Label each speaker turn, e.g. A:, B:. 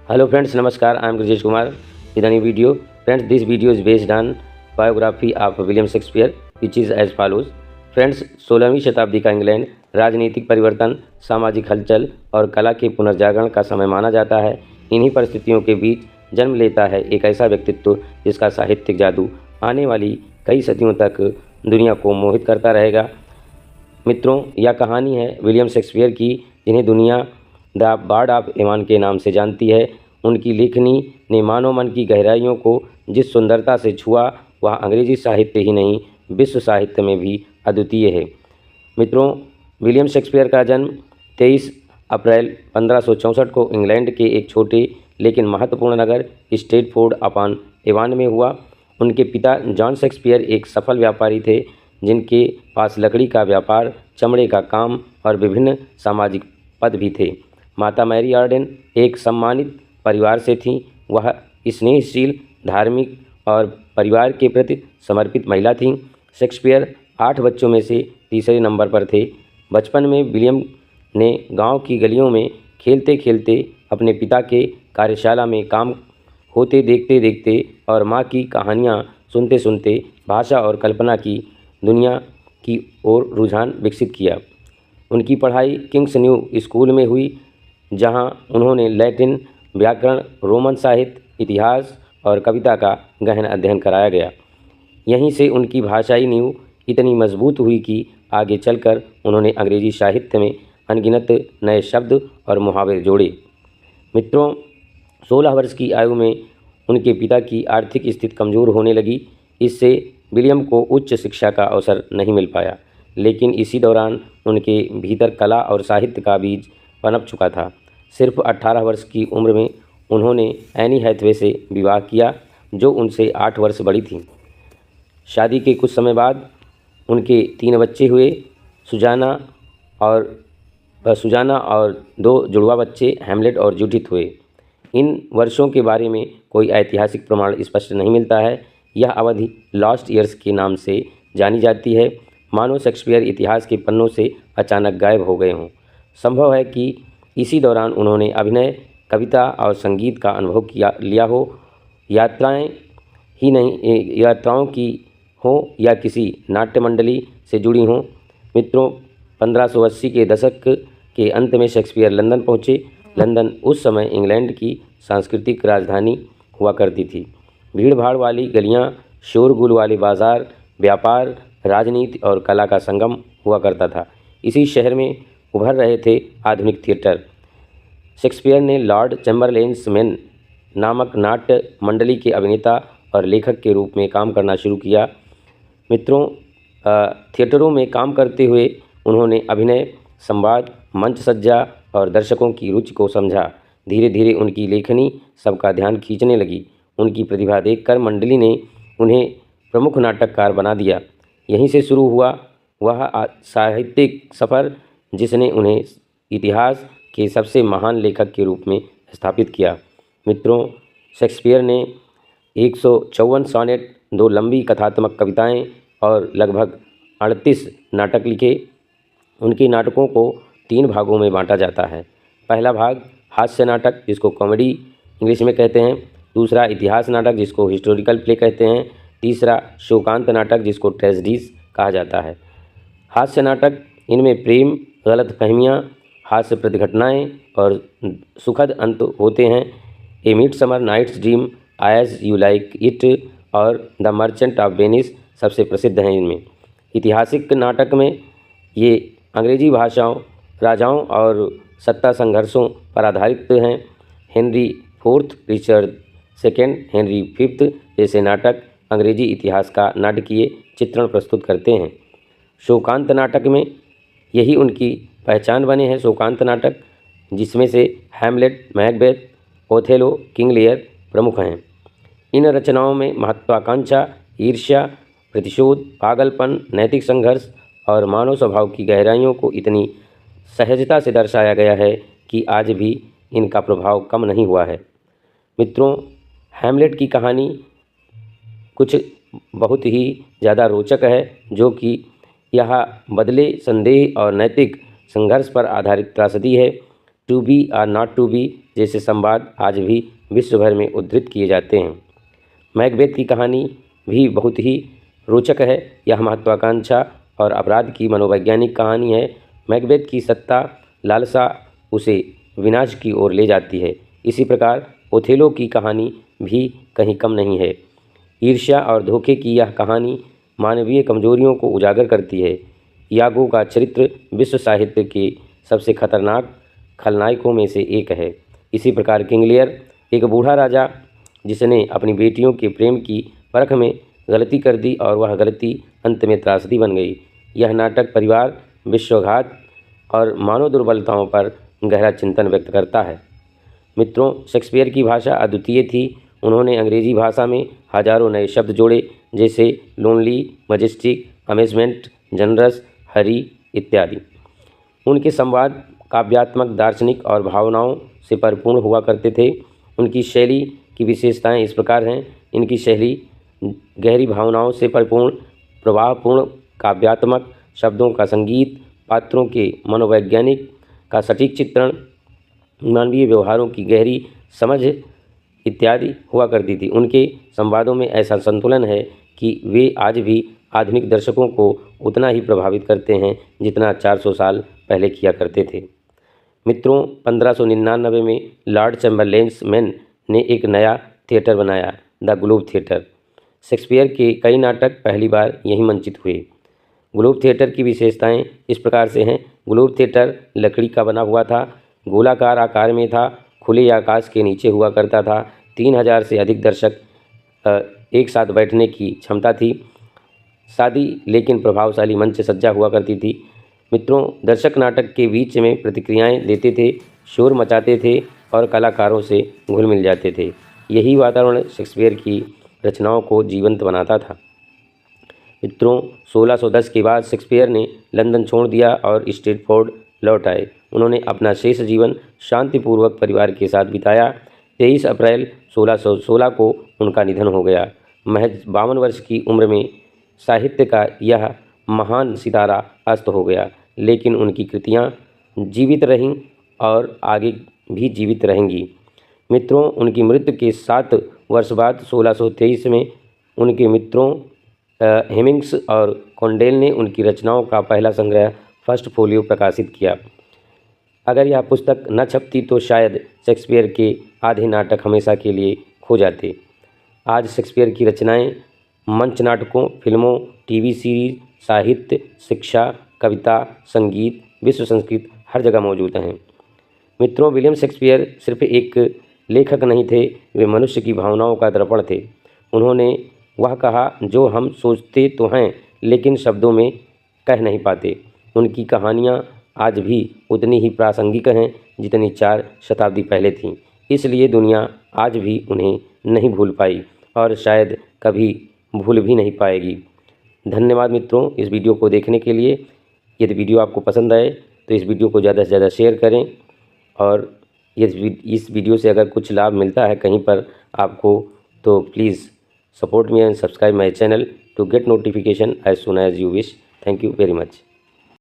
A: Hello friends, Namaskar. I am Rajesh Kumar with a new video. Friends, this video is based on biography of William Shakespeare, which is as follows. Friends, 16वीं शताब्दी का England राजनीतिक परिवर्तन, सामाजिक हलचल और कला के पुनर्जागरण का समय माना जाता है। इन्हीं परिस्थितियों के बीच जन्म लेता है एक ऐसा व्यक्तित्व जिसका साहित्यिक जादू आने वाली कई सदियों तक दुनिया को मोहित करता रहेगा। मित्रों, यह कहानी है विलियम शेक्सपियर की, जिन्हें दुनिया द बर्ड ऑफ एवान के नाम से जानती है। उनकी लेखनी ने मानव मन की गहराइयों को जिस सुंदरता से छुआ, वह अंग्रेजी साहित्य ही नहीं, विश्व साहित्य में भी अद्वितीय है। मित्रों, विलियम शेक्सपियर का जन्म 23 अप्रैल 1564 को इंग्लैंड के एक छोटे लेकिन महत्वपूर्ण नगर स्ट्रेटफोर्ड अपॉन एवान में हुआ। उनके पिता जॉन शेक्सपियर एक सफल व्यापारी थे, जिनके पास लकड़ी का व्यापार, चमड़े का काम और विभिन्न सामाजिक पद भी थे। माता मैरी आर्डेन एक सम्मानित परिवार से थीं। वह स्नेहशील, धार्मिक और परिवार के प्रति समर्पित महिला थीं। शेक्सपियर 8 बच्चों में से तीसरे नंबर पर थे। बचपन में विलियम ने गांव की गलियों में खेलते खेलते अपने पिता के कार्यशाला में काम होते देखते देखते और माँ की कहानियाँ सुनते सुनते भाषा और कल्पना की दुनिया की ओर रुझान विकसित किया। उनकी पढ़ाई किंग्स न्यू स्कूल में हुई, जहां उन्होंने लैटिन, व्याकरण, रोमन साहित्य, इतिहास और कविता का गहन अध्ययन कराया गया। यहीं से उनकी भाषाई नींव इतनी मजबूत हुई कि आगे चलकर उन्होंने अंग्रेजी साहित्य में अनगिनत नए शब्द और मुहावरे जोड़े। मित्रों, 16 वर्ष की आयु में उनके पिता की आर्थिक स्थिति कमज़ोर होने लगी। इससे विलियम को उच्च शिक्षा का अवसर नहीं मिल पाया, लेकिन इसी दौरान उनके भीतर कला और साहित्य का बीज पनप चुका था। सिर्फ 18 वर्ष की उम्र में उन्होंने एनी हैथवे से विवाह किया, जो उनसे 8 वर्ष बड़ी थीं। शादी के कुछ समय बाद उनके 3 बच्चे हुए, सुजाना और 2 जुड़वा बच्चे हैमलेट और जूडिथ हुए। इन वर्षों के बारे में कोई ऐतिहासिक प्रमाण स्पष्ट नहीं मिलता है। यह अवधि लॉस्ट ईयर्स के नाम से जानी जाती है, मानो शेक्सपियर इतिहास के पन्नों से अचानक गायब हो गए हों। संभव है कि इसी दौरान उन्होंने अभिनय, कविता और संगीत का अनुभव लिया हो। यात्राओं की हो या किसी नाट्य मंडली से जुड़ी हों। मित्रों, 1580 के दशक के अंत में शेक्सपियर लंदन पहुँचे। लंदन उस समय इंग्लैंड की सांस्कृतिक राजधानी हुआ करती थी। भीड़ भाड़ वाली गलियाँ, शोरगुल वाले बाजार, व्यापार, राजनीति और कला का संगम हुआ करता था। इसी शहर में उभर रहे थे आधुनिक थिएटर। शेक्सपियर ने लॉर्ड चैम्बरलेन्स मेन नामक नाट्य मंडली के अभिनेता और लेखक के रूप में काम करना शुरू किया। मित्रों, थिएटरों में काम करते हुए उन्होंने अभिनय, संवाद, मंच सज्जा और दर्शकों की रुचि को समझा। धीरे धीरे उनकी लेखनी सबका ध्यान खींचने लगी। उनकी प्रतिभा देखकर मंडली ने उन्हें प्रमुख नाटककार बना दिया। यहीं से शुरू हुआ वह साहित्यिक सफ़र, जिसने उन्हें इतिहास के सबसे महान लेखक के रूप में स्थापित किया। मित्रों, शेक्सपियर ने 154 सॉनेट, 2 लंबी कथात्मक कविताएं और लगभग 38 नाटक लिखे। उनके नाटकों को 3 भागों में बांटा जाता है। पहला भाग हास्य नाटक, जिसको कॉमेडी इंग्लिश में कहते हैं। दूसरा इतिहास नाटक, जिसको हिस्टोरिकल प्ले कहते हैं। तीसरा शोकांत नाटक, जिसको ट्रेजेडीज कहा जाता है। हास्य नाटक, इनमें प्रेम, गलतफहमियाँ, हास्यप्रद घटनाएँ और सुखद अंत होते हैं। A midsummer night's dream, as you like it और द मर्चेंट ऑफ वेनिस सबसे प्रसिद्ध हैं। इनमें ऐतिहासिक नाटक में ये अंग्रेजी भाषाओं, राजाओं और सत्ता संघर्षों पर आधारित हैं। Henry IV, Richard II, Henry V जैसे नाटक अंग्रेजी इतिहास का नाटकीय चित्रण प्रस्तुत करते हैं। शोकांत नाटक में यही उनकी पहचान बने हैं। शोकांत नाटक, जिसमें से Hamlet, Macbeth, Othello, King Lear प्रमुख हैं। इन रचनाओं में महत्वाकांक्षा, ईर्ष्या, प्रतिशोध, पागलपन, नैतिक संघर्ष और मानव स्वभाव की गहराइयों को इतनी सहजता से दर्शाया गया है कि आज भी इनका प्रभाव कम नहीं हुआ है। मित्रों, हैमलेट की कहानी कुछ बहुत ही ज़्यादा रोचक है, जो कि यह बदले, संदेह और नैतिक संघर्ष पर आधारित त्रासदी है। टू बी और नॉट टू बी, जैसे संवाद आज भी विश्व भर में उद्धृत किए जाते हैं। मैकबेथ की कहानी भी बहुत ही रोचक है। यह महत्वाकांक्षा और अपराध की मनोवैज्ञानिक कहानी है। मैकबेथ की सत्ता लालसा उसे विनाश की ओर ले जाती है। इसी प्रकार ओथेलो की कहानी भी कहीं कम नहीं है। ईर्ष्या और धोखे की यह कहानी मानवीय कमजोरियों को उजागर करती है। यागो का चरित्र विश्व साहित्य के सबसे खतरनाक खलनायकों में से एक है। इसी प्रकार किंग लियर एक बूढ़ा राजा जिसने अपनी बेटियों के प्रेम की परख में गलती कर दी और वह गलती अंत में त्रासदी बन गई। यह नाटक परिवार, विश्वासघात और मानव दुर्बलताओं पर गहरा चिंतन व्यक्त करता है। मित्रों, शेक्सपियर की भाषा अद्वितीय थी। उन्होंने अंग्रेजी भाषा में हजारों नए शब्द जोड़े, जैसे लोनली, मजेस्टिक, अमेजमेंट, जनरस, हरी इत्यादि। उनके संवाद काव्यात्मक, दार्शनिक और भावनाओं से परिपूर्ण हुआ करते थे। उनकी शैली की विशेषताएं इस प्रकार हैं। इनकी शैली गहरी भावनाओं से परिपूर्ण, प्रवाहपूर्ण, काव्यात्मक, शब्दों का संगीत, पात्रों के मनोवैज्ञानिक का सटीक चित्रण, मानवीय व्यवहारों की गहरी समझ इत्यादि हुआ करती थी। उनके संवादों में ऐसा संतुलन है कि वे आज भी आधुनिक दर्शकों को उतना ही प्रभावित करते हैं जितना 400 साल पहले किया करते थे। मित्रों, 1599 में लॉर्ड चैम्बरलेन ने एक नया थिएटर बनाया, द ग्लोब थिएटर। शेक्सपियर के कई नाटक पहली बार यहीं मंचित हुए। ग्लोब थिएटर की विशेषताएं इस प्रकार से हैं। ग्लोब थिएटर लकड़ी का बना हुआ था, गोलाकार आकार में था, खुले आकाश के नीचे हुआ करता था। 3000 से अधिक दर्शक एक साथ बैठने की क्षमता थी। सादी लेकिन प्रभावशाली मंच सज्जा हुआ करती थी। मित्रों, दर्शक नाटक के बीच में प्रतिक्रियाएं देते थे, शोर मचाते थे और कलाकारों से घुल मिल जाते थे। यही वातावरण शेक्सपियर की रचनाओं को जीवंत बनाता था। मित्रों, 1610 के बाद शेक्सपियर ने लंदन छोड़ दिया और स्ट्रेटफोर्ड लौट आए। उन्होंने अपना शेष जीवन शांतिपूर्वक परिवार के साथ बिताया। 23 अप्रैल 1616 को उनका निधन हो गया। महज 52 वर्ष की उम्र में साहित्य का यह महान सितारा अस्त हो गया, लेकिन उनकी कृतियाँ जीवित रहीं और आगे भी जीवित रहेंगी। मित्रों, उनकी मृत्यु के 7 वर्ष बाद 1623 में उनके मित्रों हेमिंग्स और कॉन्डेल ने उनकी रचनाओं का पहला संग्रह फर्स्ट फोलियो प्रकाशित किया। अगर यह पुस्तक न छपती तो शायद शेक्सपियर के आधे नाटक हमेशा के लिए खो जाते। आज शेक्सपियर की रचनाएं मंच नाटकों, फिल्मों, टीवी सीरीज, साहित्य, शिक्षा, कविता, संगीत, विश्व संस्कृत हर जगह मौजूद हैं। मित्रों, विलियम शेक्सपियर सिर्फ एक लेखक नहीं थे, वे मनुष्य की भावनाओं का दर्पण थे। उन्होंने वह कहा जो हम सोचते तो हैं लेकिन शब्दों में कह नहीं पाते। उनकी कहानियाँ आज भी उतनी ही प्रासंगिक हैं जितनी 4 शताब्दी पहले थीं। इसलिए दुनिया आज भी उन्हें नहीं भूल पाई और शायद कभी भूल भी नहीं पाएगी। धन्यवाद मित्रों इस वीडियो को देखने के लिए। यदि वीडियो आपको पसंद आए तो इस वीडियो को ज़्यादा से ज़्यादा शेयर करें और इस वीडियो से अगर कुछ लाभ मिलता है कहीं पर आपको तो please support me and subscribe my channel to get notification as soon as you wish. Thank you very much.